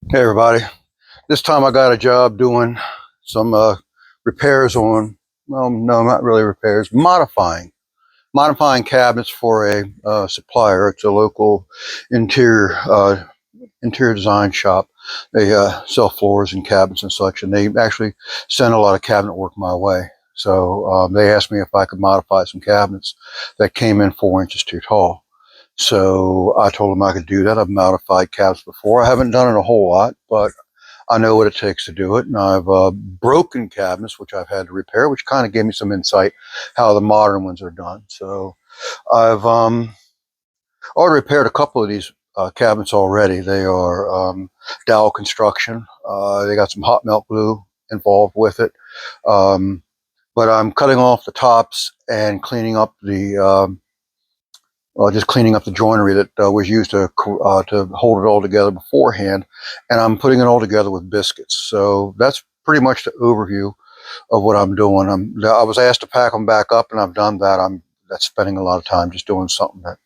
Hey everybody, this time I got a job doing some repairs on, well, no, not really repairs, modifying cabinets for a supplier. It's a local interior interior design shop. They sell floors and cabinets and such, and they actually send a lot of cabinet work my way. So they asked me if I could modify some cabinets that came in 4 inches too tall. So I told them I could do that. I've modified cabinets before. I haven't done it a whole lot, but I know what it takes to do it. And I've broken cabinets, which I've had to repair, which kind of gave me some insight how the modern ones are done. So I've already repaired a couple of these cabinets already. They are dowel construction. They got some hot melt glue involved with it. But I'm cutting off the tops and cleaning up the just cleaning up the joinery that was used to hold it all together beforehand, and I'm putting it all together with biscuits. So that's pretty much the overview of what I'm doing. I was asked to pack them back up, and I've done that. That's spending a lot of time just doing something that,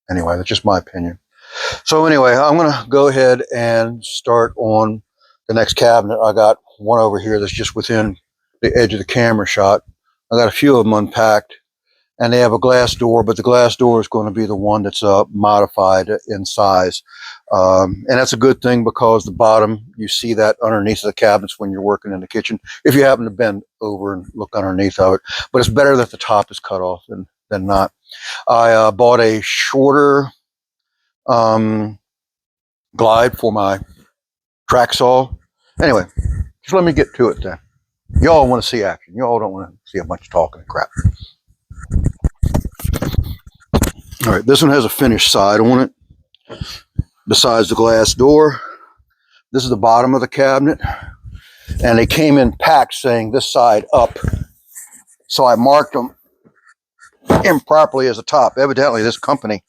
anyway, that's just my opinion. So anyway, I'm going to go ahead and start on the next cabinet. I got one over here that's just within the edge of the camera shot. I got a few of them unpacked, and they have a glass door, but the glass door is going to be the one that's modified in size. And that's a good thing because the bottom, you see that underneath the cabinets when you're working in the kitchen, if you happen to bend over and look underneath of it. But it's better that the top is cut off than not. I bought a shorter glide for my track saw. Anyway, just let me get to it then. Y'all want to see action. Y'all don't want to see a bunch of talking and crap. All right, this one has a finished side on it. Besides the glass door, this is the bottom of the cabinet, and they came in packed saying this side up. So I marked them improperly as a top. Evidently, this company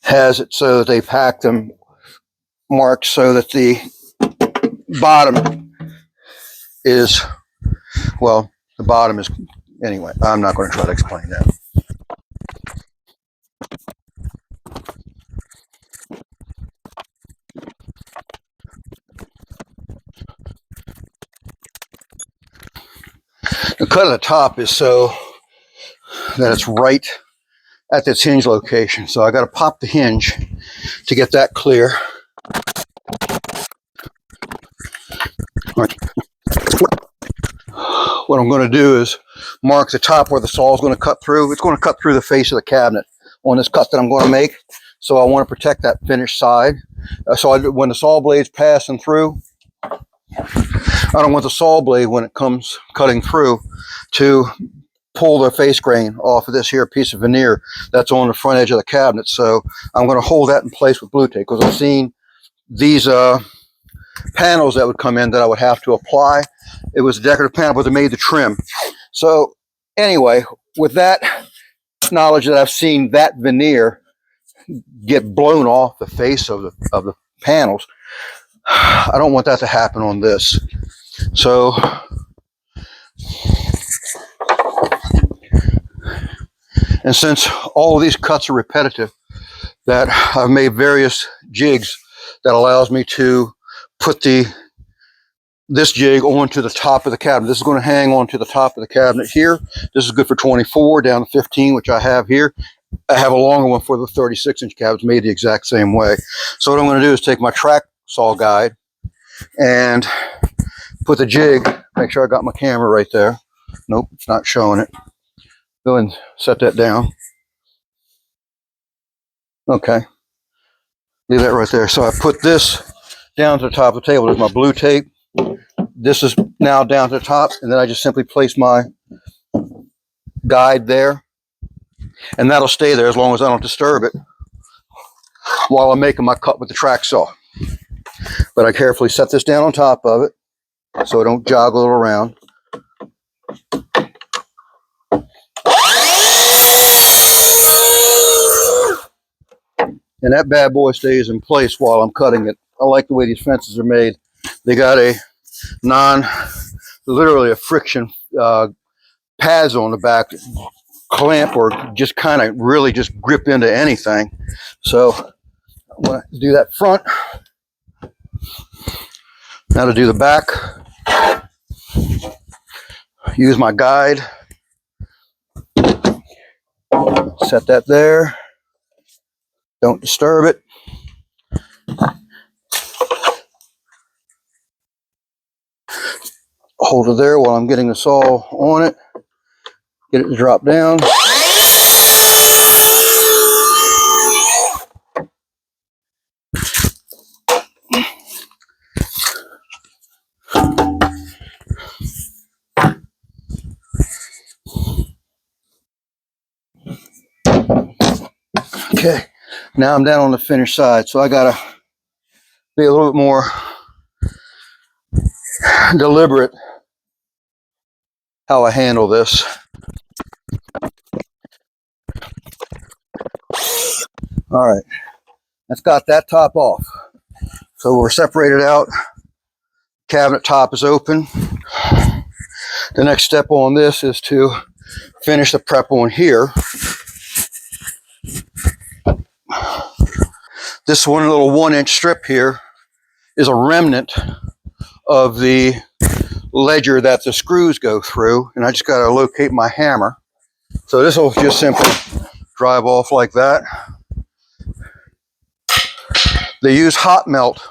has it so that they packed them marked so that the bottom is, well, the bottom is, anyway, I'm not going to try to explain that. The cut of the top is so that it's right at this hinge location. So I got to pop the hinge to get that clear. All right. What I'm going to do is mark the top where the saw is going to cut through. It's going to cut through the face of the cabinet on this cut that I'm going to make. So I want to protect that finished side. When the saw blade's passing through, I don't want the saw blade, when it comes cutting through, to pull the face grain off of this here piece of veneer that's on the front edge of the cabinet. So I'm going to hold that in place with blue tape, because I've seen these panels that would come in that I would have to apply. It was a decorative panel, but they made the trim. So anyway, with that knowledge that I've seen that veneer get blown off the face of the panels, I don't want that to happen on this. So and since all of these cuts are repetitive, that I've made various jigs that allows me to put this jig onto the top of the cabinet. This is going to hang onto the top of the cabinet here. This is good for 24 down to 15, which I have here. I have a longer one for the 36-inch cabinets made the exact same way. So what I'm going to do is take my track saw guide and put the jig, make sure I got my camera right there. Nope, it's not showing it. Go and set that down. Okay, leave that right there. So I put this down to the top of the table. There's my blue tape. This is now down to the top, and then I just simply place my guide there, and that'll stay there as long as I don't disturb it while I'm making my cut with the track saw. But I carefully set this down on top of it so I don't joggle it around. And that bad boy stays in place while I'm cutting it. I like the way these fences are made. They got a literally a friction pads on the back that clamp or just kind of really just grip into anything. So I'm going to do that front. Now to do the back, use my guide, set that there, don't disturb it. Hold it there while I'm getting the saw on it, get it to drop down. Okay, now I'm down on the finished side, so I gotta be a little bit more deliberate how I handle this. All right, that's got that top off. So we're separated out. Cabinet top is open. The next step on this is to finish the prep on here. This one little 1-inch strip here is a remnant of the ledger that the screws go through, and I just got to locate my hammer. So this will just simply drive off like that. They use hot melt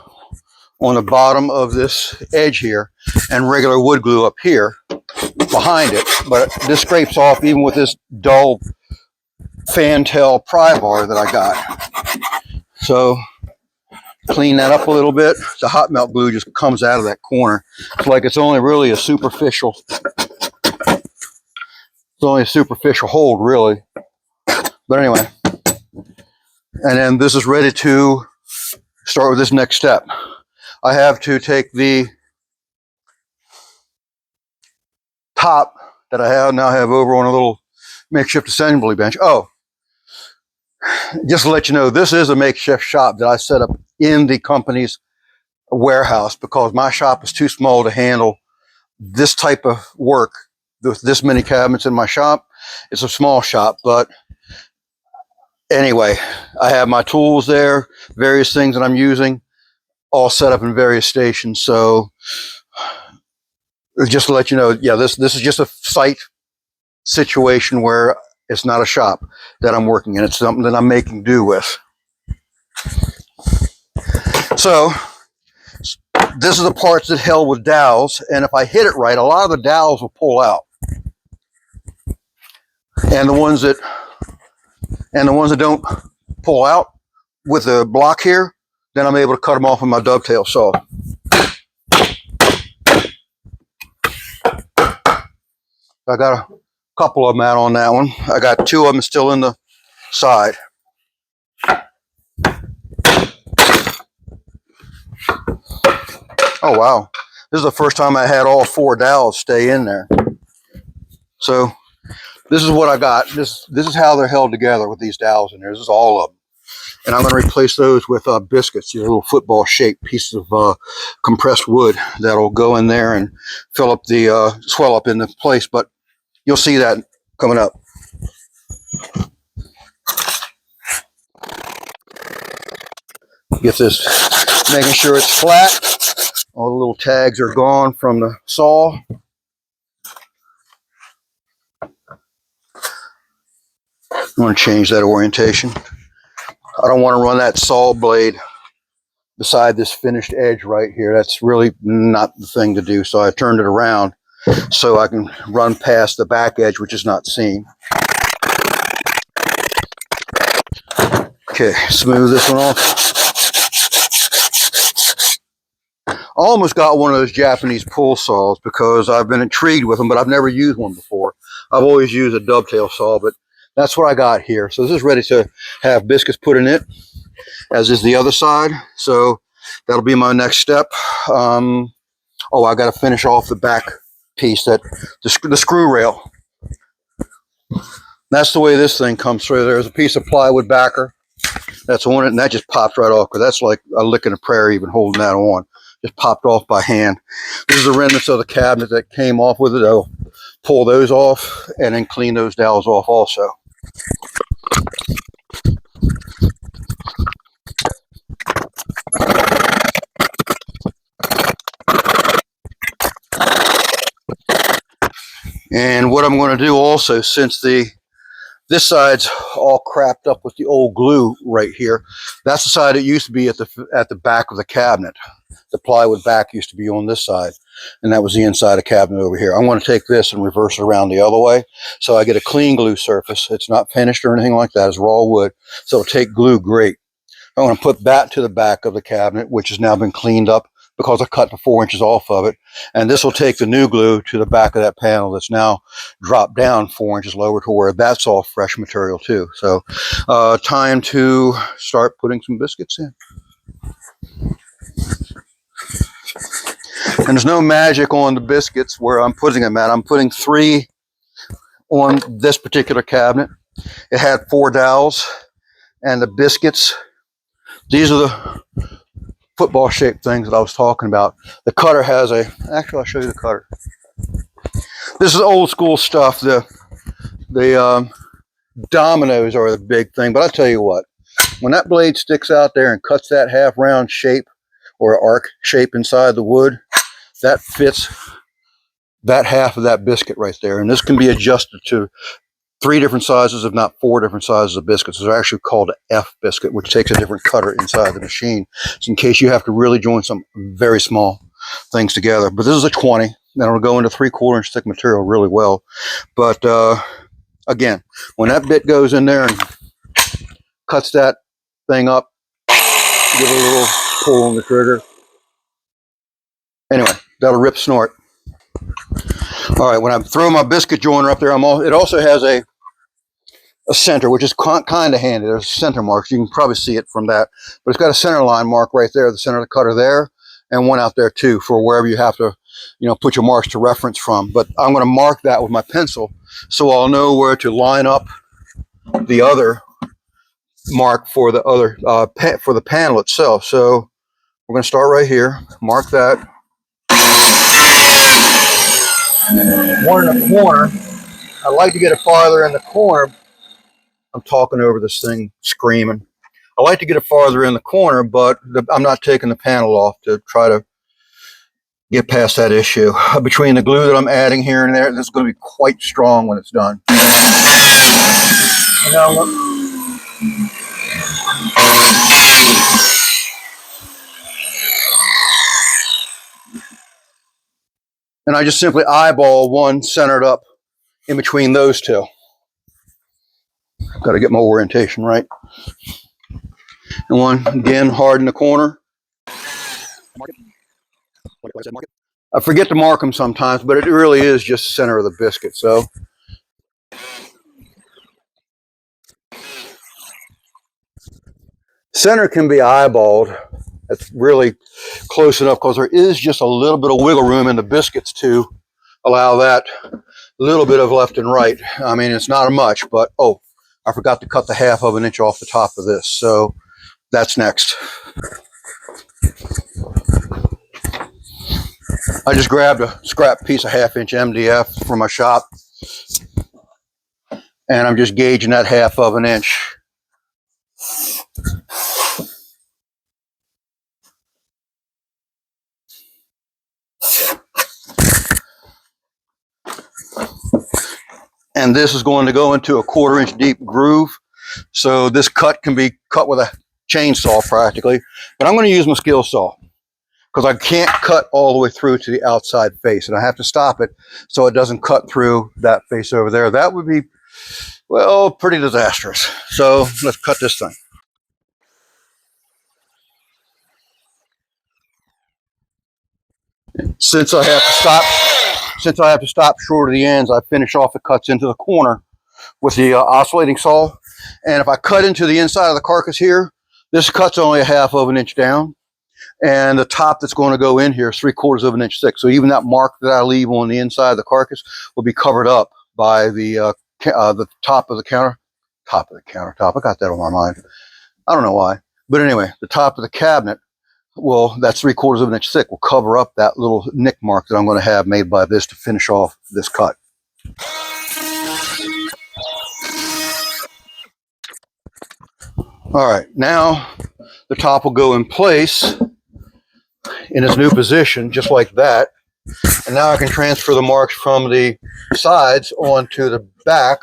on the bottom of this edge here and regular wood glue up here behind it, but this scrapes off even with this dull fantail pry bar that I got. So clean that up a little bit. The hot melt glue just comes out of that corner. It's like it's only really a superficial, hold really. But anyway, and then this is ready to start with this next step. I have to take the top that I now have over on a little makeshift assembly bench. Oh, just to let you know, this is a makeshift shop that I set up in the company's warehouse because my shop is too small to handle this type of work with this many cabinets in my shop. It's a small shop, but anyway, I have my tools there, various things that I'm using, all set up in various stations. So just to let you know, yeah, this is just a site situation where it's not a shop that I'm working in. It's something that I'm making do with. So this is the parts that held with dowels, and if I hit it right, a lot of the dowels will pull out. And the ones that don't pull out with the block here, then I'm able to cut them off with my dovetail saw. I got a couple of them out on that one. I got 2 of them still in the side. Oh wow, this is the first time I had all 4 dowels stay in there. So this is what I got. This is how they're held together with these dowels in there. This is all of them. And I'm going to replace those with biscuits, these little football shaped pieces of compressed wood that'll go in there and fill up the swell up in the place. But you'll see that coming up. Get this, making sure it's flat. All the little tags are gone from the saw. I'm going to change that orientation. I don't want to run that saw blade beside this finished edge right here. That's really not the thing to do. So I turned it around so I can run past the back edge, which is not seen. Okay, smooth this one off. I almost got one of those Japanese pull saws because I've been intrigued with them, but I've never used one before. I've always used a dovetail saw, but that's what I got here. So this is ready to have biscuits put in it, as is the other side. So that'll be my next step. Oh, I got to finish off the back piece, that the screw rail. That's the way this thing comes through. There's a piece of plywood backer that's on it, and that just pops right off, because that's like a lick in a prayer even holding that on. Just popped off by hand. This is the remnants of the cabinet that came off with it. I'll pull those off and then clean those dowels off also. And what I'm going to do also, since this side's all crapped up with the old glue right here, that's the side it used to be at the back of the cabinet. The plywood back used to be on this side, and that was the inside of the cabinet over here. I'm going to take this and reverse it around the other way, so I get a clean glue surface. It's not finished or anything like that. It's raw wood, so it'll take glue great. I'm going to put that to the back of the cabinet, which has now been cleaned up because I cut the 4 inches off of it. And this will take the new glue to the back of that panel that's now dropped down 4 inches lower to where that's all fresh material too. So time to start putting some biscuits in. And there's no magic on the biscuits where I'm putting them at. I'm putting 3 on this particular cabinet. It had 4 dowels, and the biscuits, these are the football shaped things that I was talking about. The cutter has actually I'll show you the cutter. This is old school stuff. The dominoes are the big thing, but I'll tell you what, when that blade sticks out there and cuts that half round shape or arc shape inside the wood, that fits that half of that biscuit right there. And this can be adjusted to 3 different sizes, if not 4 different sizes of biscuits. They're actually called an F biscuit, which takes a different cutter inside the machine. So in case you have to really join some very small things together. But this is a 20. And it'll go into 3/4 inch thick material really well. But again, when that bit goes in there and cuts that thing up, give it a little pull on the trigger. Anyway, that'll rip snort. All right, when I throw my biscuit joiner up there, it also has a center, which is kind of handy. There's center marks. You can probably see it from that. But it's got a center line mark right there, the center of the cutter there, and one out there too for wherever you have to, put your marks to reference from. But I'm going to mark that with my pencil so I'll know where to line up the other mark for the other for the panel itself. So we're going to start right here. Mark that. One in the corner. I like to get it farther in the corner. I'm talking over this thing, screaming. I like to get it farther in the corner, but I'm not taking the panel off to try to get past that issue. Between the glue that I'm adding here and there, this is going to be quite strong when it's done. And I just simply eyeball one centered up in between those two. Got to get my orientation right. And one, again, hard in the corner. I forget to mark them sometimes, but it really is just center of the biscuit. So center can be eyeballed. That's really close enough because there is just a little bit of wiggle room in the biscuits to allow that little bit of left and right. I mean, it's not much, but I forgot to cut the 1/2 inch off the top of this. So that's next. I just grabbed a scrap piece of 1/2 inch MDF from my shop, and I'm just gauging that 1/2 inch. And this is going to go into a 1/4 inch deep groove. So this cut can be cut with a chainsaw practically, but I'm going to use my skill saw because I can't cut all the way through to the outside face, and I have to stop it so it doesn't cut through that face over there. That would be, well, pretty disastrous. So let's cut this thing. Since I have to stop short of the ends, I finish off the cuts into the corner with the oscillating saw. And if I cut into the inside of the carcass here, this cut's only a 1/2 inch down. And the top that's going to go in here is 3/4 inch thick. So even that mark that I leave on the inside of the carcass will be covered up by the top of the countertop. I got that on my mind. I don't know why. But anyway, the top of the cabinet, well, that's 3/4 inch thick, will cover up that little nick mark that I'm going to have made by this to finish off this cut. All right, now the top will go in place in its new position, just like that. And now I can transfer the marks from the sides onto the back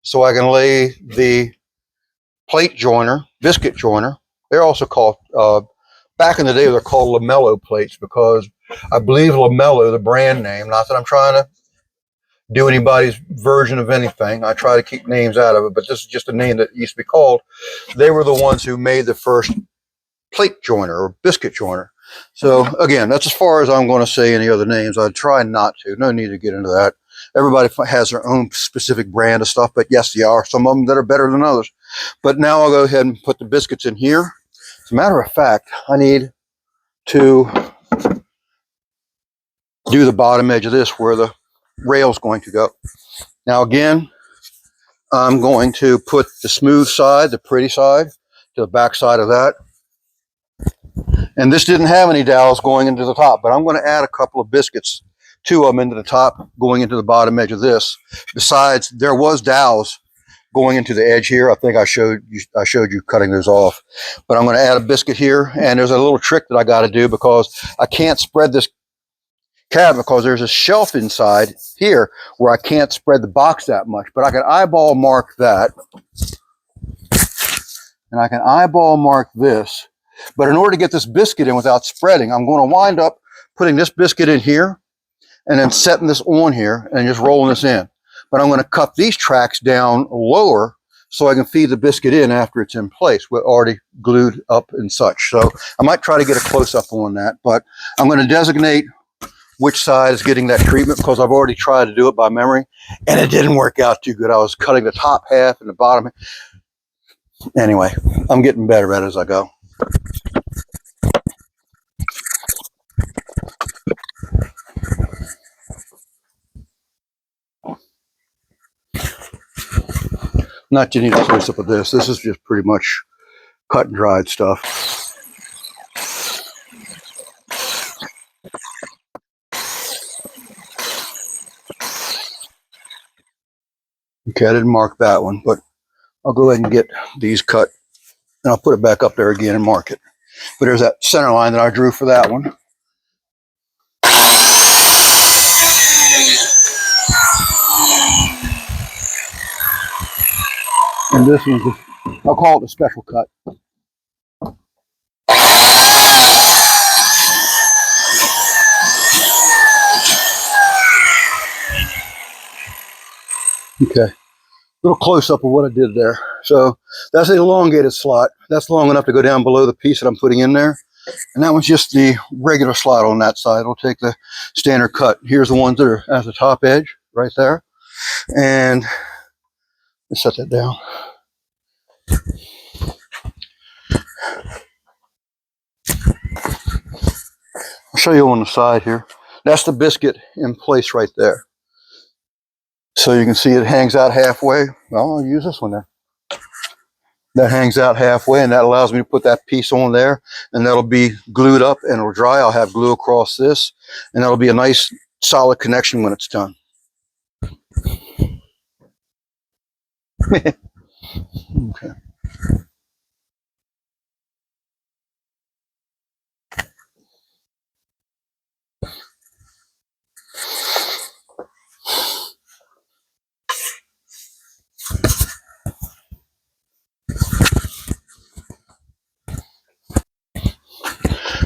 so I can lay the plate joiner, biscuit joiner. They're also called, back in the day, they're called lamello plates because I believe lamello, the brand name, not that I'm trying to do anybody's version of anything. I try to keep names out of it, but this is just a name that used to be called. They were the ones who made the first plate joiner or biscuit joiner. So again, that's as far as I'm going to say any other names. I try not to. No need to get into that. Everybody has their own specific brand of stuff, but yes, there are some of them that are better than others. But now I'll go ahead and put the biscuits in here. As a matter of fact, I need to do the bottom edge of this where the rail is going to go. Now again, I'm going to put the smooth side, the pretty side, to the back side of that. And this didn't have any dowels going into the top, but I'm going to add a couple of biscuits, 2 of them into the top, going into the bottom edge of this. Besides, there was dowels going into the edge here. I think I showed you cutting those off. But I'm going to add a biscuit here, and there's a little trick that I got to do because I can't spread this cabinet because there's a shelf inside here where I can't spread the box that much. But I can eyeball mark that, and I can eyeball mark this. But in order to get this biscuit in without spreading, I'm going to wind up putting this biscuit in here and then setting this on here and just rolling this in. But I'm going to cut these tracks down lower so I can feed the biscuit in after it's in place. We're already glued up and such. So I might try to get a close-up on that, but I'm going to designate which side is getting that treatment because I've already tried to do it by memory and it didn't work out too good. I was cutting the top half and the bottom. Anyway, I'm getting better at it as I go. Not you need a close up of this. This is just pretty much cut and dried stuff. Okay, I didn't mark that one, but I'll go ahead and get these cut and I'll put it back up there again and mark it. But there's that center line that I drew for that one. And this one's I'll call it a special cut. Okay, a little close up of what I did there. So that's an elongated slot. That's long enough to go down below the piece that I'm putting in there. And that one's just the regular slot on that side. It'll take the standard cut. Here's the ones that are at the top edge right there. And let's set that down. I'll show you on the side here. That's the biscuit in place right there. So you can see it hangs out halfway. Well, I'll use this one there. That hangs out halfway, and that allows me to put that piece on there, and that'll be glued up and it'll dry. I'll have glue across this, and that'll be a nice solid connection when it's done. Okay.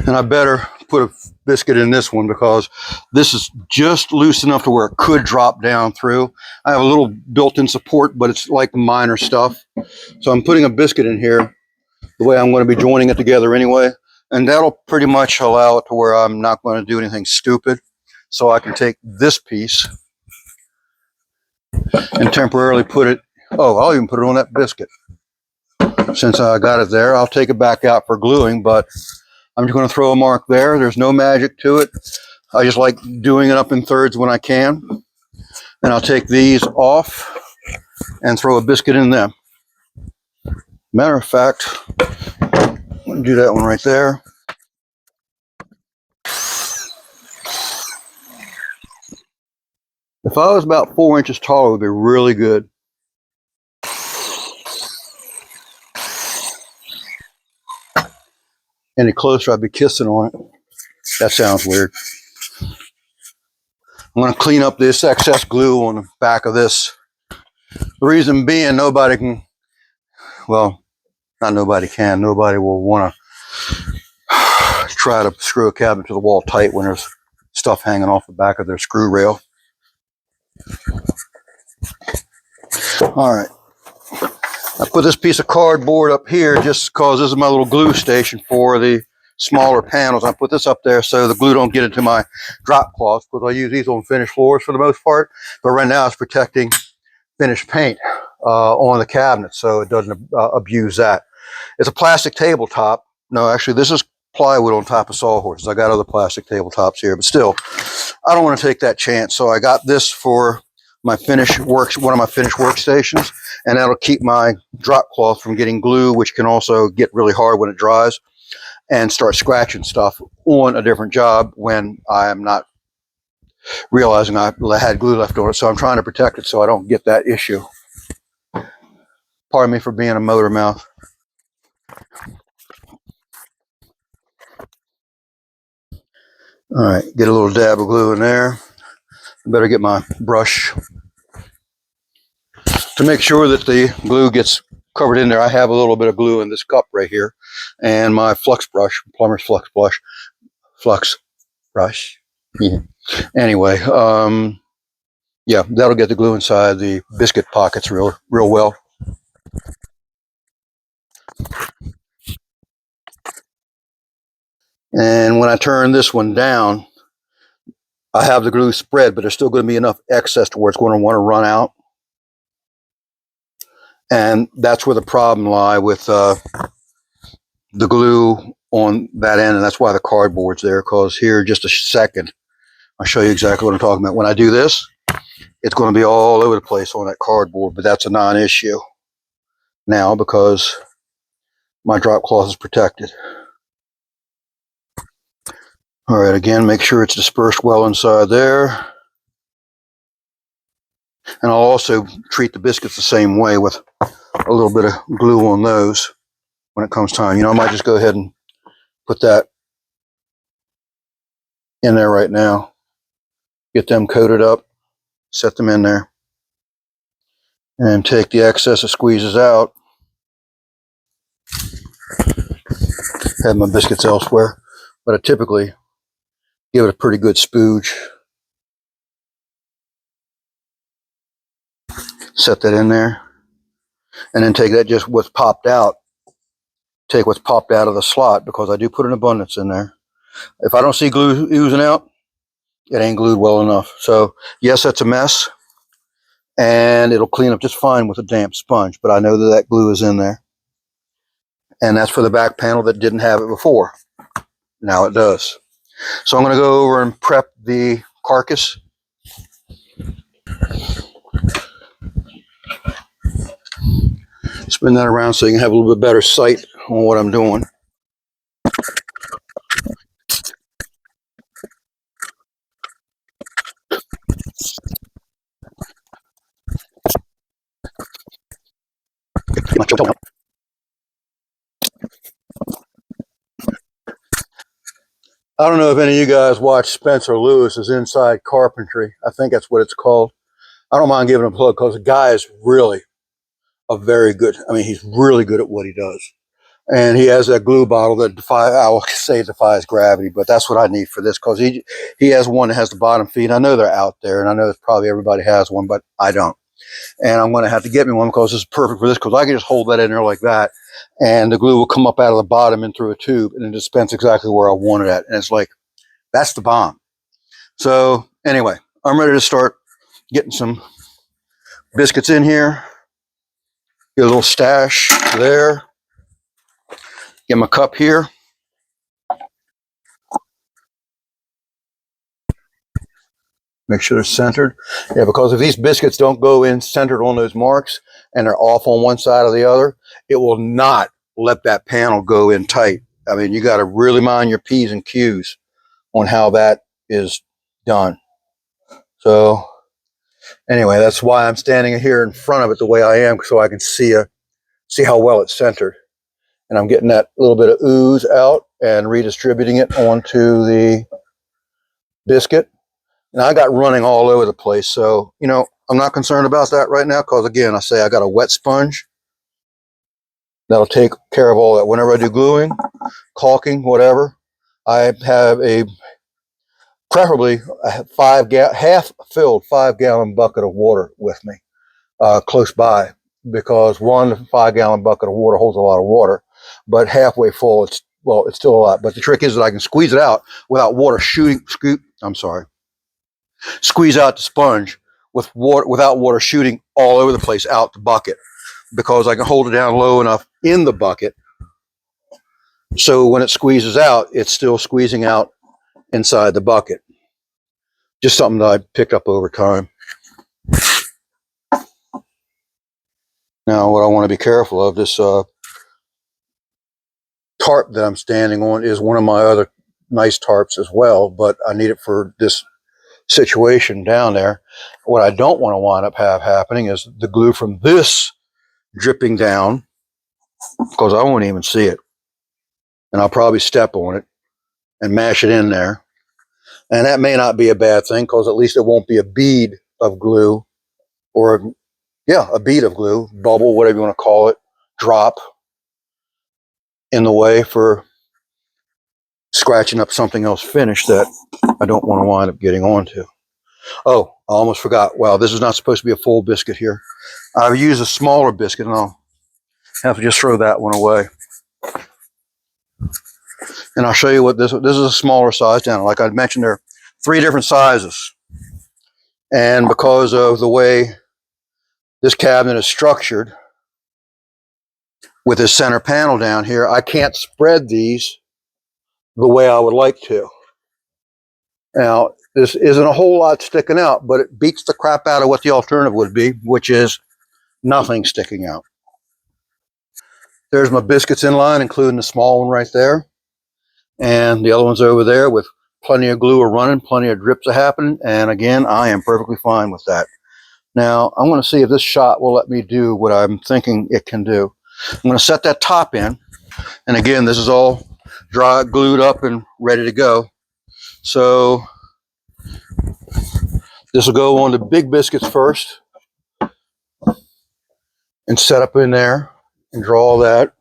And I better put a biscuit in this one because this is just loose enough to where it could drop down through. I have a little built-in support, but it's like minor stuff. So I'm putting a biscuit in here the way I'm going to be joining it together anyway. And that'll pretty much allow it to where I'm not going to do anything stupid. So I can take this piece and temporarily put it, oh, I'll even put it on that biscuit. Since I got it there, I'll take it back out for gluing, but I'm just going to throw a mark there. There's no magic to it. I just like doing it up in thirds when I can. And I'll take these off and throw a biscuit in them. Matter of fact, I'm going to do that one right there. If I was about 4 inches taller, it would be really good. Any closer, I'd be kissing on it. That sounds weird. I'm going to clean up this excess glue on the back of this. The reason being, nobody can, well, not nobody can, nobody will want to try to screw a cabinet to the wall tight when there's stuff hanging off the back of their screw rail. All right. I put this piece of cardboard up here just because this is my little glue station for the smaller panels. I put this up there so the glue don't get into my drop cloths, because I use these on finished floors for the most part. But right now it's protecting finished paint on the cabinet so it doesn't abuse that. It's a plastic tabletop. No, actually this is plywood on top of sawhorses. I got other plastic tabletops here, but still, I don't want to take that chance. So I got this for my finished works, one of my finished workstations, and that'll keep my drop cloth from getting glue, which can also get really hard when it dries and start scratching stuff on a different job when I am not realizing I had glue left on it. So I'm trying to protect it so I don't get that issue. Pardon me for being a motor mouth. All right, get a little dab of glue in there. I better get my brush to make sure that the glue gets covered in there. I have a little bit of glue in this cup right here, and my flux brush, plumber's flux brush. Yeah. Anyway, yeah, that'll get the glue inside the biscuit pockets real well. And when I turn this one down, I have the glue spread, but there's still going to be enough excess to where it's going to want to run out. And that's where the problem lies with the glue on that end, and that's why the cardboard's there, because here, just a second, I'll show you exactly what I'm talking about. When I do this, it's going to be all over the place on that cardboard, but that's a non-issue now because my drop cloth is protected. All right, again, make sure it's dispersed well inside there. And I'll also treat the biscuits the same way with a little bit of glue on those when it comes time. You know, I might just go ahead and put that in there right now. Get them coated up, set them in there, and take the excess that squeezes out. Have my biscuits elsewhere, but I typically give it a pretty good spooge. Set that in there, and then take that, just what's popped out, take what's popped out of the slot, because I do put an abundance in there. If I don't see glue oozing out, it ain't glued well enough. So yes, that's a mess, and it'll clean up just fine with a damp sponge, but I know that that glue is in there. And that's for the back panel that didn't have it before. Now it does. So I'm going to go over and prep the carcass. Spin that around so you can have a little bit better sight on what I'm doing. I don't know if any of you guys watch Spencer Lewis's Inside Carpentry. I think that's what it's called. I don't mind giving him a plug because the guy is really a very good, I mean, he's really good at what he does. And he has that glue bottle that I will say defies gravity, but that's what I need for this, because he has one that has the bottom feed. I know they're out there, and I know that probably everybody has one, but I don't. And I'm going to have to get me one because it's perfect for this, because I can just hold that in there like that, and the glue will come up out of the bottom and through a tube, and it dispense exactly where I want it at. And it's like, that's the bomb. So anyway, I'm ready to start getting some biscuits in here. Get a little stash there. Get my cup here. Make sure they're centered. Yeah, because if these biscuits don't go in centered on those marks and they're off on one side or the other, it will not let that panel go in tight. I mean, you got to really mind your P's and Q's on how that is done. So anyway, that's why I'm standing here in front of it the way I am, so I can see how well it's centered. And I'm getting that little bit of ooze out and redistributing it onto the biscuit. And I got running all over the place. So, you know, I'm not concerned about that right now because, again, I say I got a wet sponge that'll take care of all that. Whenever I do gluing, caulking, whatever, I have a preferably a half filled 5 gallon bucket of water with me close by, because one 5 gallon bucket of water holds a lot of water, but halfway full, it's still a lot. But the trick is that I can squeeze it out without water squeeze out the sponge with water without water shooting all over the place out the bucket, because I can hold it down low enough in the bucket so when it squeezes out, it's still squeezing out inside the bucket. Just something that I picked up over time. Now, what I want to be careful of, this tarp that I'm standing on is one of my other nice tarps as well, but I need it for this situation down there. What I don't want to wind up happening is the glue from this dripping down, because I won't even see it. And I'll probably step on it and mash it in there. And that may not be a bad thing, because at least it won't be a bead of glue, or, yeah, a bead of glue, bubble, whatever you want to call it, drop in the way for scratching up something else finished that I don't want to wind up getting onto. Oh, I almost forgot. Wow, this is not supposed to be a full biscuit here. I've used a smaller biscuit, and I'll have to just throw that one away. And I'll show you what this is a smaller size down. Like I mentioned, there are 3 different sizes. And because of the way this cabinet is structured with this center panel down here, I can't spread these the way I would like to. Now, this isn't a whole lot sticking out, but it beats the crap out of what the alternative would be, which is nothing sticking out. There's my biscuits in line, including the small one right there. And the other one's over there with plenty of glue running, plenty of drips are happening. And again, I am perfectly fine with that. Now, I'm going to see if this shot will let me do what I'm thinking it can do. I'm going to set that top in. And again, this is all dry, glued up and ready to go. So this will go on the big biscuits first and set up in there and draw that.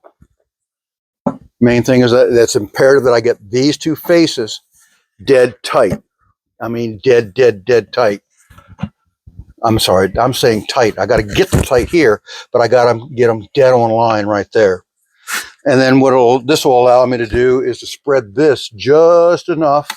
Main thing is that it's imperative that I get these 2 faces dead tight. I mean, dead tight. I'm sorry, I'm saying tight. I got to get them tight here, but I got to get them dead on line right there. And then what this will allow me to do is to spread this just enough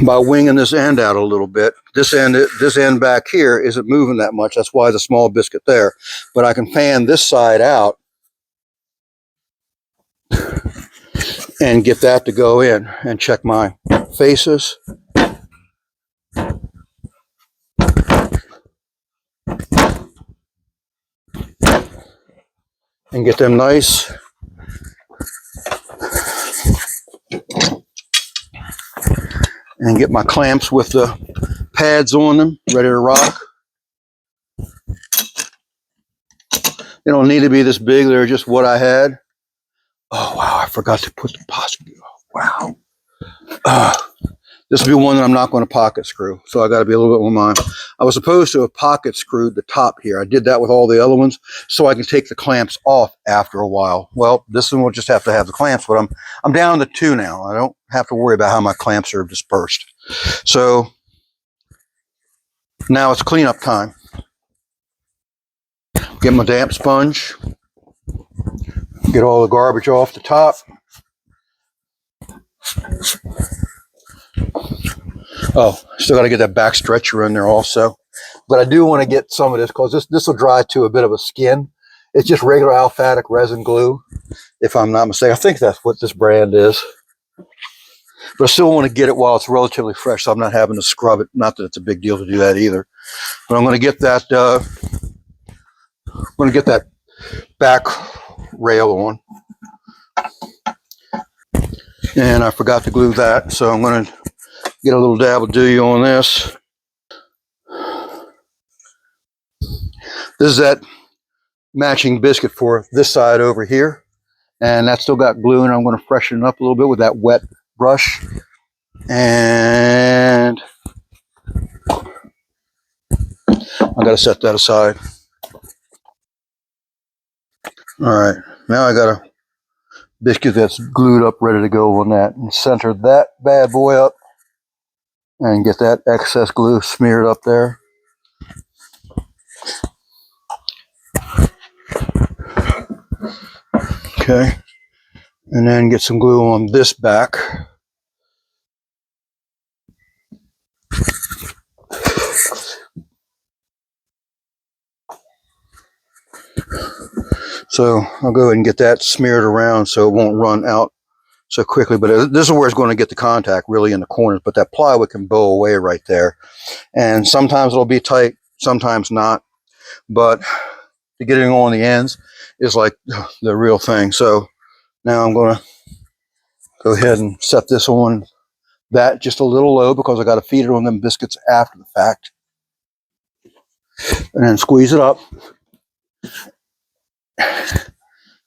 by winging this end out a little bit. This end back here isn't moving that much. That's why the small biscuit there. But I can fan this side out and get that to go in, and check my faces. And get them nice. And get my clamps with the pads on them, ready to rock. They don't need to be this big. They're just what I had. Oh, wow, I forgot to put the pocket. Wow. This will be one that I'm not going to pocket screw, so I got to be a little bit more mindful. I was supposed to have pocket screwed the top here. I did that with all the other ones, so I can take the clamps off after a while. Well, this one will just have to have the clamps, but I'm down to 2 now. I don't have to worry about how my clamps are dispersed. So now it's cleanup time. Get my damp sponge. Get all the garbage off the top. Oh, still got to get that back stretcher in there also. But I do want to get some of this, because this will dry to a bit of a skin. It's just regular alphatic resin glue, if I'm not mistaken. I think that's what this brand is. But I still want to get it while it's relatively fresh, so I'm not having to scrub it. Not that it's a big deal to do that either. But I'm going to get that. I'm going to get that back rail on. And I forgot to glue that, so I'm going to get a little dab of dew on this. This is that matching biscuit for this side over here. And that's still got glue, and I'm going to freshen it up a little bit with that wet brush. And I got to set that aside. All right, now I got a biscuit that's glued up, ready to go on that, and center that bad boy up and get that excess glue smeared up there. Okay, and then get some glue on this back. So I'll go ahead and get that smeared around so it won't run out so quickly. But this is where it's going to get the contact really in the corners. But that plywood can bow away right there. And sometimes it'll be tight, sometimes not. But to get it on the ends is like the real thing. So now I'm going to go ahead and set this on that just a little low because I got to feed it on them biscuits after the fact. And then squeeze it up.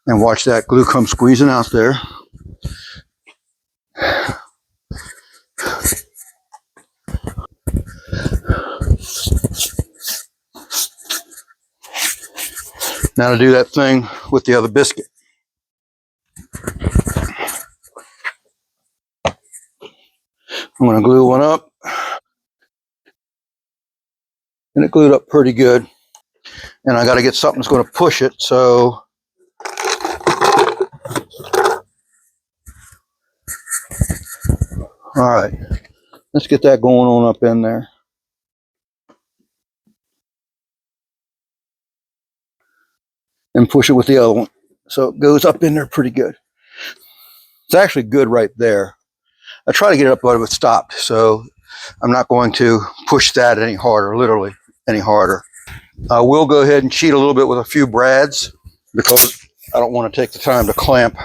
And watch that glue come squeezing out there. Now to do that thing with the other biscuit. I'm going to glue one up. And it glued up pretty good. And I got to get something that's going to push it. So all right, let's get that going on up in there. And push it with the other one. So it goes up in there pretty good. It's actually good right there. I try to get it up, but it was stopped. So I'm not going to push that any harder, literally any harder. I will go ahead and cheat a little bit with a few brads because I don't want to take the time to clamp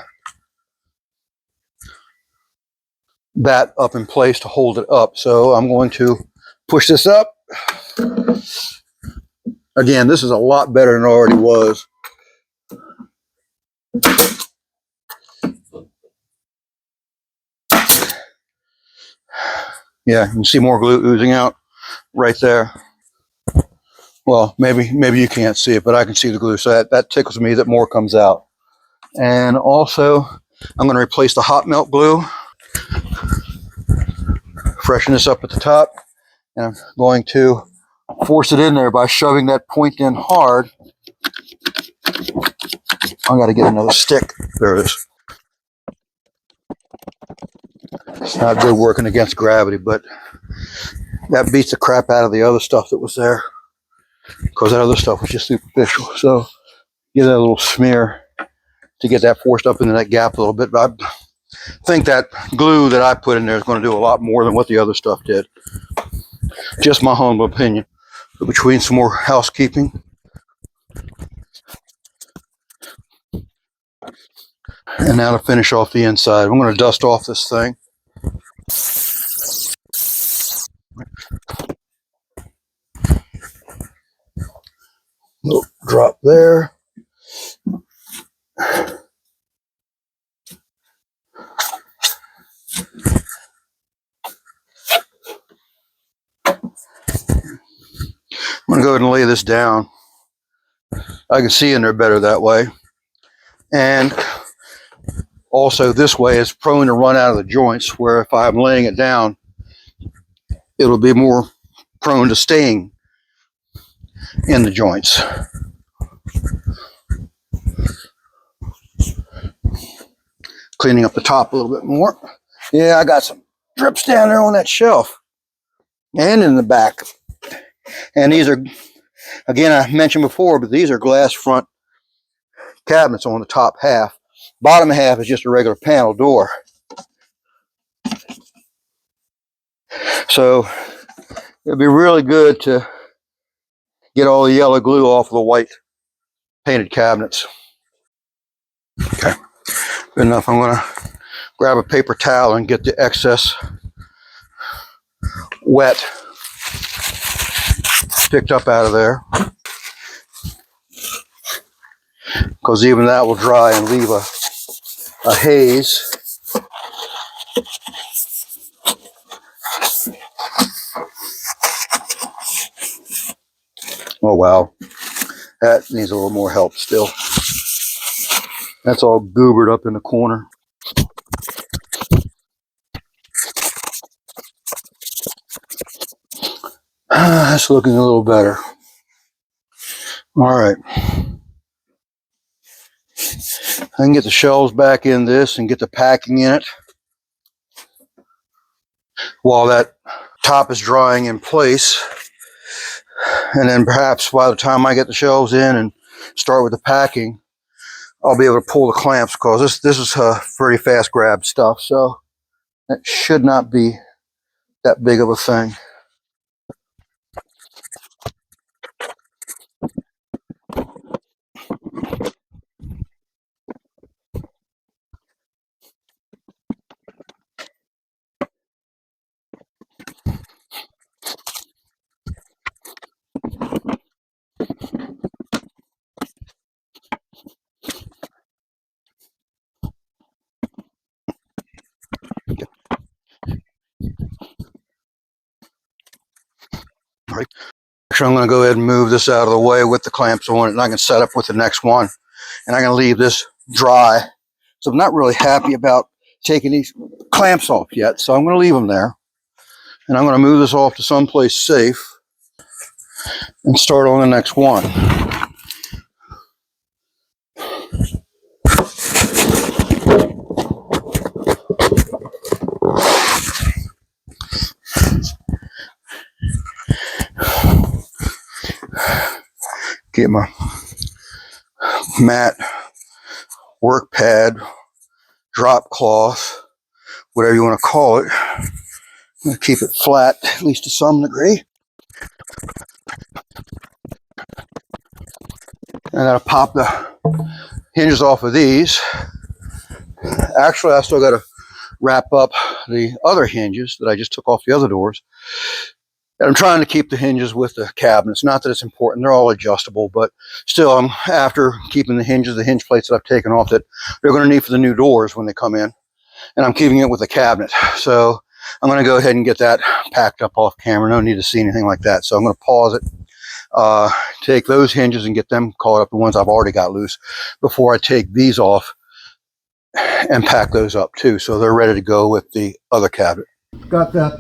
that up in place to hold it up. So I'm going to push this up. Again, this is a lot better than it already was. Yeah, you can see more glue oozing out right there. Well, maybe you can't see it, but I can see the glue. So that tickles me that more comes out. And also, I'm going to replace the hot melt glue. Freshen this up at the top. And I'm going to force it in there by shoving that point in hard. I got to get another stick. There it is. It's not good working against gravity, but that beats the crap out of the other stuff that was there because that other stuff was just superficial. So give that a little smear to get that forced up into that gap a little bit. But I think that glue that I put in there is going to do a lot more than what the other stuff did. Just my humble opinion. But between some more housekeeping. And now to finish off the inside, I'm going to dust off this thing. Little drop there. I'm going to go ahead and lay this down. I can see in there better that way. And also this way it's prone to run out of the joints, where if I'm laying it down, it'll be more prone to staying in the joints. Cleaning up the top a little bit more. Yeah, I got some drips down there on that shelf and in the back. And these are, again, I mentioned before, but these are glass front cabinets on the top half. Bottom half is just a regular panel door. So it'd be really good to get all the yellow glue off of the white painted cabinets. Okay, good enough. I'm going to grab a paper towel and get the excess wet picked up out of there, because even that will dry and leave a a haze. Oh wow, that needs a little more help still. That's all goobered up in the corner. That's looking a little better. All right. I can get the shelves back in this and get the packing in it while that top is drying in place. And then perhaps by the time I get the shelves in and start with the packing, I'll be able to pull the clamps, because this is pretty fast grab stuff. So it should not be that big of a thing. All right. Actually, I'm going to go ahead and move this out of the way with the clamps on it, and I can set up with the next one. And I'm going to leave this dry. So I'm not really happy about taking these clamps off yet, so I'm going to leave them there. And I'm going to move this off to someplace safe and start on the next one. Get my mat, work pad, drop cloth, whatever you want to call it. I'm going to keep it flat, at least to some degree. I got to pop the hinges off of these. Actually, I still got to wrap up the other hinges that I just took off the other doors. And I'm trying to keep the hinges with the cabinets. Not that it's important, they're all adjustable, but still, I'm after keeping the hinges, the hinge plates that I've taken off that they're going to need for the new doors when they come in. And I'm keeping it with the cabinet. So I'm going to go ahead and get that packed up off camera. No need to see anything like that. So I'm going to pause it, take those hinges and get them caught up, the ones I've already got loose, before I take these off and pack those up too. So they're ready to go with the other cabinet. Got that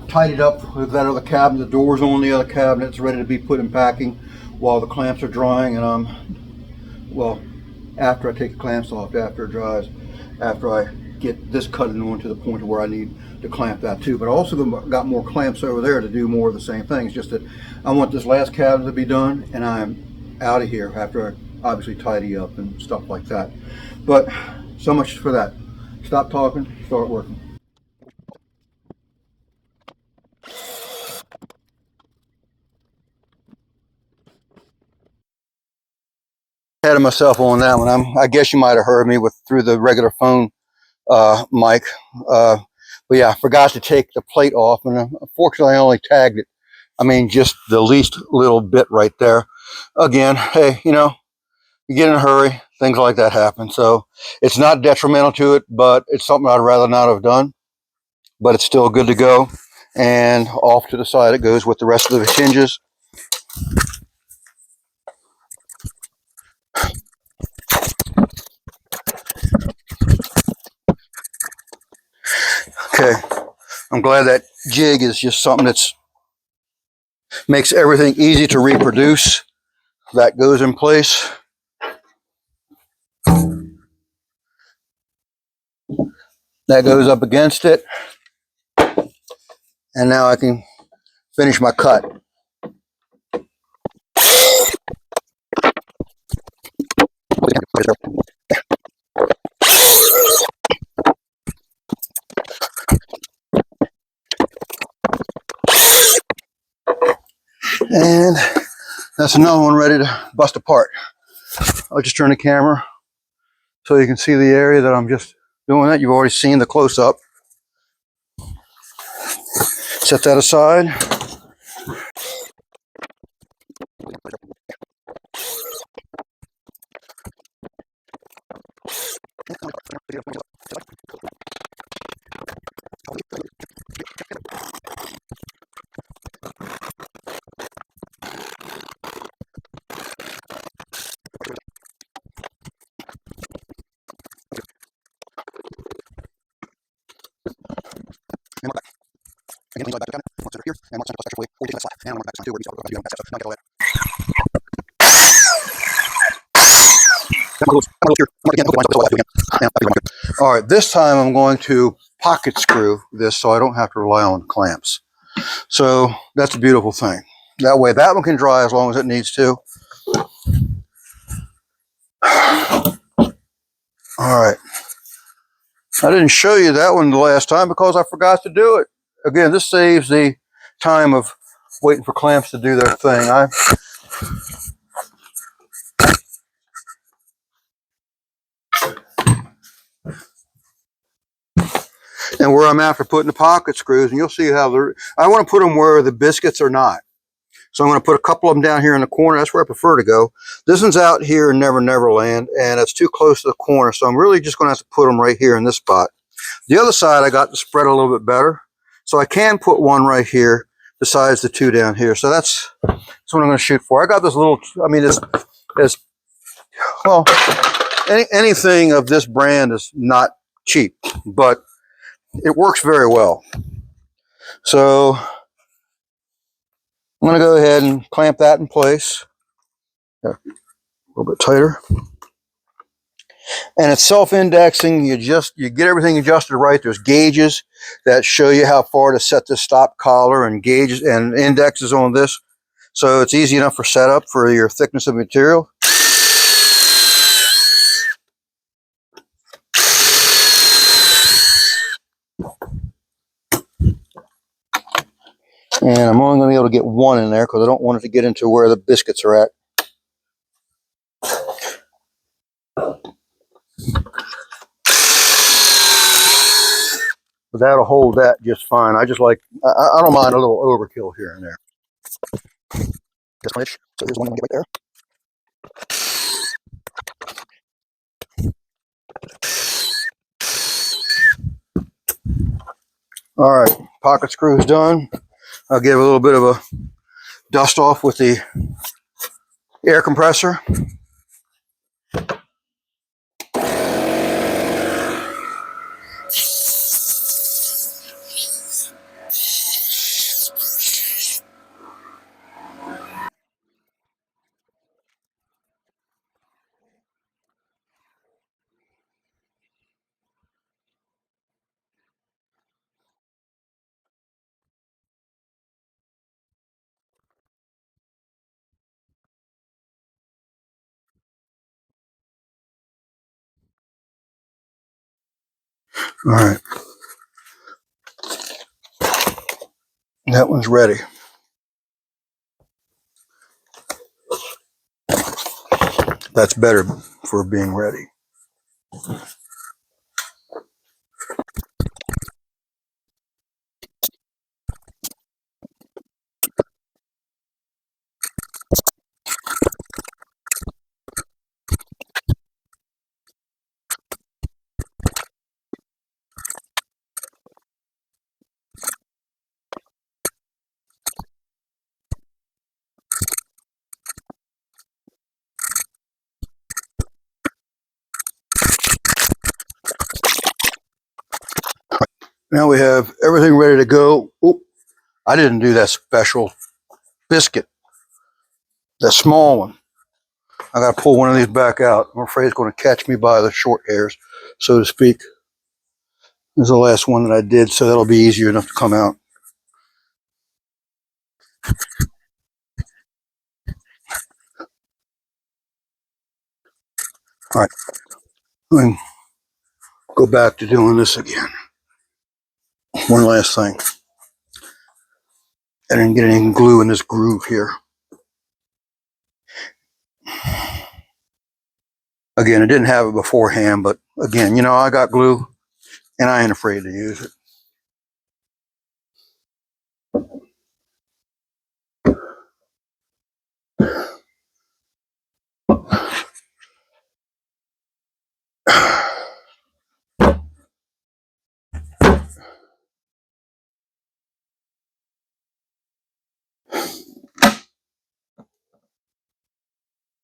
tidied up with that other cabinet. The doors on the other cabinet. It's ready to be put in packing while the clamps are drying. And well, after I take the clamps off, after it dries, after I get this cutting on to the point where I need to clamp that too. But I also got more clamps over there to do more of the same things. Just that I want this last cabinet to be done, and I'm out of here after I obviously tidy up and stuff like that. But so much for that. Stop talking, start working. Ahead of myself on that one. I guess you might have heard me through the regular phone mic. But yeah, I forgot to take the plate off, and unfortunately I only tagged it. I mean, just the least little bit right there. Again, hey, you know, you get in a hurry, things like that happen. So it's not detrimental to it, but it's something I'd rather not have done. But it's still good to go. And off to the side it goes with the rest of the hinges. Okay, I'm glad that jig is just something that's makes everything easy to reproduce. That goes in place. That goes up against it. And now I can finish my cut. And that's another one ready to bust apart. I'll just turn the camera so you can see the area that I'm just doing that. You've already seen the close-up. Set that aside. Again, lean back to the cabinet. Once it's here, and once it's extra weight, or you take that slide. And I'm going back to too, where you go back to now get all that. All right, this time I'm going to pocket screw this so I don't have to rely on clamps. So that's a beautiful thing. That way that one can dry as long as it needs to. All right. I didn't show you that one the last time because I forgot to do it. Again, this saves the time of waiting for clamps to do their thing. And where I'm after putting the pocket screws, and you'll see how I want to put them where the biscuits are not. So I'm going to put a couple of them down here in the corner. That's where I prefer to go. This one's out here in Never Never Land, and it's too close to the corner. So I'm really just going to have to put them right here in this spot. The other side, I got to spread a little bit better. So I can put one right here besides the two down here. So that's what I'm going to shoot for. I got this little, I mean, this well, anything of this brand is not cheap, but it works very well. So I'm going to go ahead and clamp that in place. A little bit tighter. And it's self-indexing. You get everything adjusted right. There's gauges that show you how far to set the stop collar, and gauges and indexes on this. So it's easy enough for setup for your thickness of material. And I'm only going to be able to get one in there because I don't want it to get into where the biscuits are at. But that'll hold that just fine. I don't mind a little overkill here and there. This one, so here's one I'm going to get right there. All right, pocket screw is done. I'll give a little bit of a dust off with the air compressor. All right, that one's ready. That's better for being ready. Now we have everything ready to go. Oop, I didn't do that special biscuit, that small one. I got to pull one of these back out. I'm afraid it's going to catch me by the short hairs, so to speak. This is the last one that I did, so that'll be easier enough to come out. All right, and go back to doing this again. One last thing. I didn't get any glue in this groove here. Again, I didn't have it beforehand, but again, you know, I got glue and I ain't afraid to use it.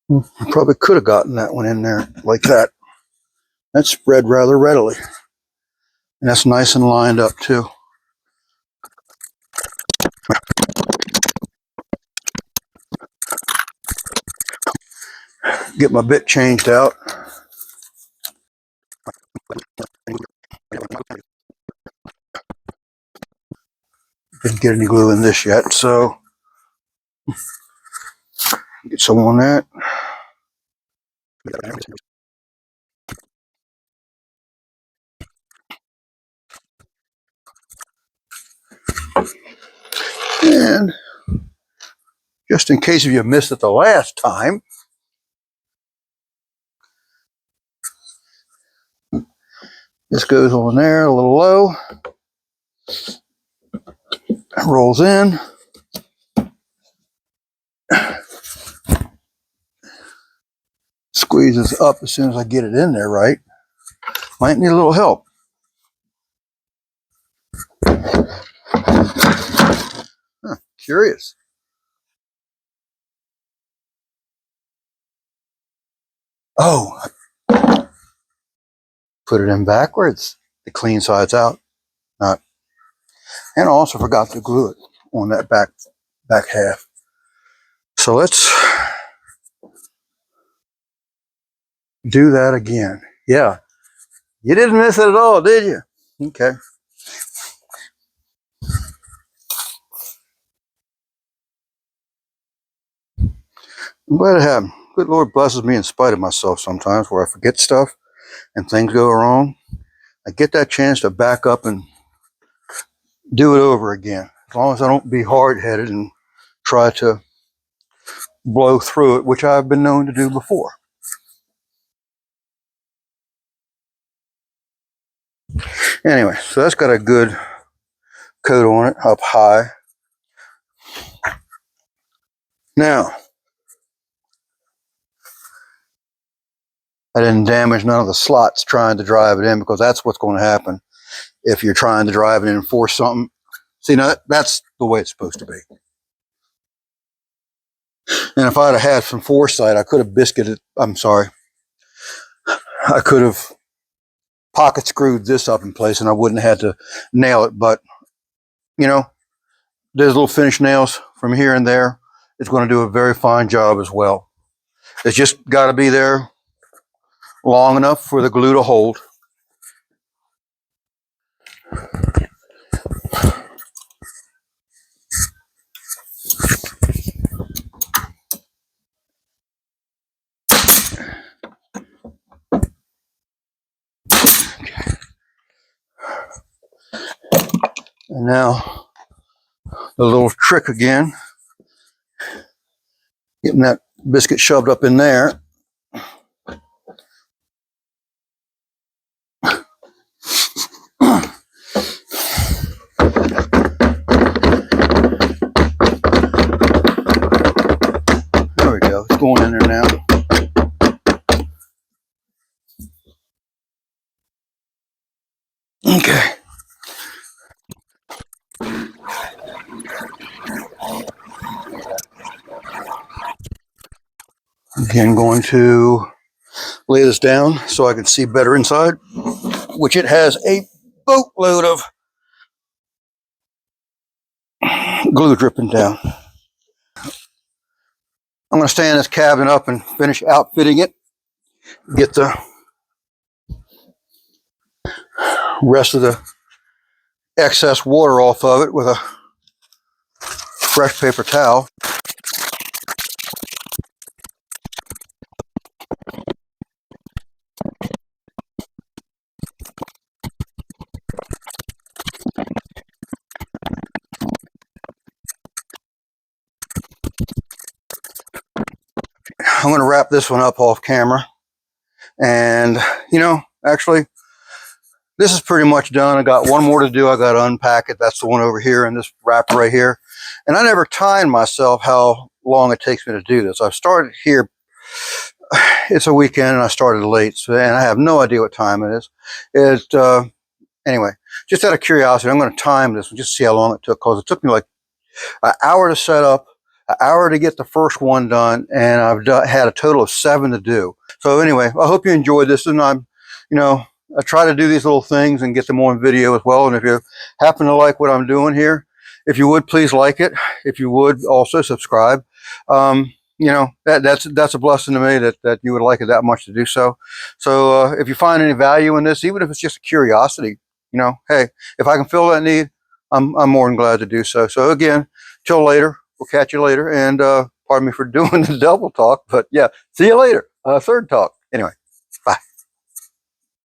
I probably could have gotten that one in there like that. That spread rather readily. And that's nice and lined up too. Get my bit changed out. Didn't get any glue in this yet, so get some on that. And just in case if you missed it the last time, this goes on there a little low, rolls in, squeezes up as soon as I get it in there right. Might need a little help. Huh, curious. Oh, put it in backwards. The clean side's out. Not, and I also forgot to glue it on that back half. So let's do that again. Yeah, you didn't miss it at all, did you? Okay. I'm glad it happened. Good Lord blesses me in spite of myself sometimes, where I forget stuff and things go wrong. I get that chance to back up and do it over again. As long as I don't be hard-headed and try to blow through it, which I've been known to do before. Anyway, so that's got a good coat on it up high. Now, I didn't damage none of the slots trying to drive it in, because that's what's going to happen if you're trying to drive it in and force something. See, now that's the way it's supposed to be. And if I'd have had some foresight, I could have I could have pocket screwed this up in place and I wouldn't have had to nail it. But, you know, there's little finish nails from here and there. It's going to do a very fine job as well. It's just got to be there long enough for the glue to hold. And now the little trick again, getting that biscuit shoved up in there. There we go. It's going in there now. Okay. Again, going to lay this down so I can see better inside, which it has a boatload of glue dripping down. I'm going to stand this cabin up and finish outfitting it. Get the rest of the excess water off of it with a fresh paper towel. I'm going to wrap this one up off camera. And, you know, actually, this is pretty much done. I got one more to do. I got to unpack it. That's the one over here and this wrapper right here. And I never timed myself how long it takes me to do this. I started here. It's a weekend and I started late, so, and I have no idea what time it is. Anyway, just out of curiosity, I'm going to time this and just see how long it took, because it took me like an hour to set up an hour to get the first one done, and had a total of 7 to do. So anyway, I hope you enjoyed this, and I try to do these little things and get them on video as well. And if you happen to like what I'm doing here, if you would please like it. If you would also subscribe. That's a blessing to me that you would like it that much to do so. So if you find any value in this, even if it's just a curiosity, hey, if I can fill that need, I'm more than glad to do so. So again, till later, we'll catch you later. And pardon me for doing the double talk, but yeah, see you later. Third talk. Anyway.